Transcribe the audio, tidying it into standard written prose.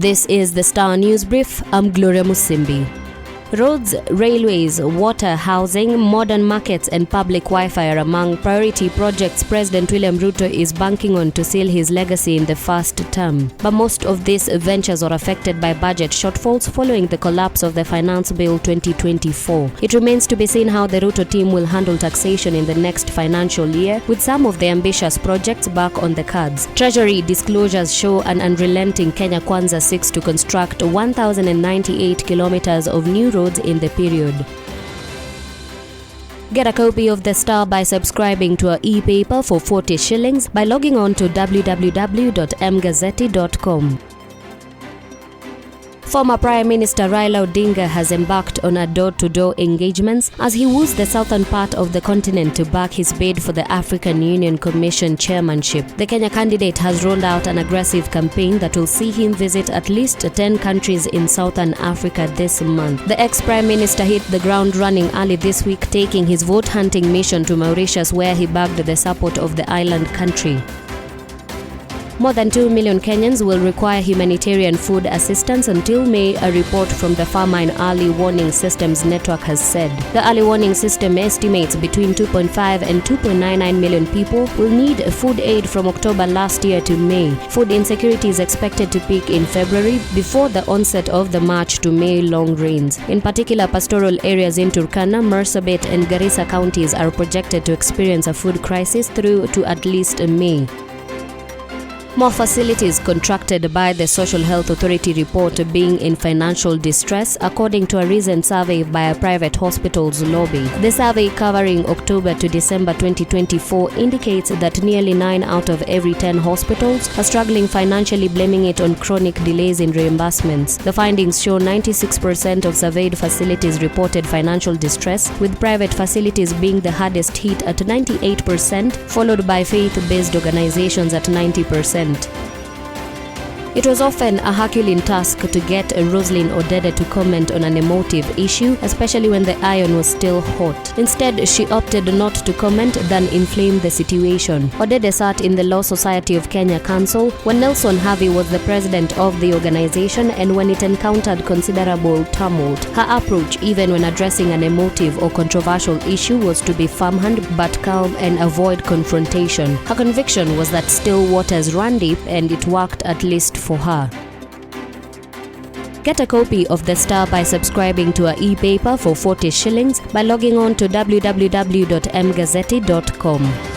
This is the Star News Brief. I'm Gloria Musimbi. Roads, railways, water, housing, modern markets and public Wi-Fi are among priority projects President William Ruto is banking on to seal his legacy in the first term. But most of these ventures are affected by budget shortfalls following the collapse of the Finance Bill 2024. It remains to be seen how the Ruto team will handle taxation in the next financial year, with some of the ambitious projects back on the cards. Treasury disclosures show an unrelenting Kenya Kwanza seeks to construct 1,098 kilometers of new roads in the period. Get a copy of The Star by subscribing to our e-paper for 40 shillings by logging on to www.mgazzetti.com. Former Prime Minister Raila Odinga has embarked on a door-to-door engagements as he woos the southern part of the continent to back his bid for the African Union Commission chairmanship. The Kenya candidate has rolled out an aggressive campaign that will see him visit at least 10 countries in southern Africa this month. The ex-Prime Minister hit the ground running early this week, taking his vote-hunting mission to Mauritius, where he bagged the support of the island country. More than 2 million Kenyans will require humanitarian food assistance until May, a report from the Farmer and Early Warning Systems Network has said. The Early Warning System estimates between 2.5 and 2.99 million people will need food aid from October last year to May. Food insecurity is expected to peak in February before the onset of the March to May long rains. In particular, pastoral areas in Turkana, Marsabit and Garissa counties are projected to experience a food crisis through to at least May. More facilities contracted by the Social Health Authority report being in financial distress, according to a recent survey by a private hospital's lobby. The survey, covering October to December 2024, indicates that nearly 9 out of every 10 hospitals are struggling financially, blaming it on chronic delays in reimbursements. The findings show 96% of surveyed facilities reported financial distress, with private facilities being the hardest hit at 98%, followed by faith-based organizations at 90%. It was often a Herculean task to get Roslyn Odede to comment on an emotive issue, especially when the iron was still hot. Instead, she opted not to comment than inflame the situation. Odede sat in the Law Society of Kenya Council when Nelson Harvey was the president of the organization and when it encountered considerable tumult. Her approach, even when addressing an emotive or controversial issue, was to be firm-handed but calm and avoid confrontation. Her conviction was that still waters run deep, and it worked, at least for her. Get a copy of The Star by subscribing to our e-paper for 40 shillings by logging on to www.mgazzetti.com.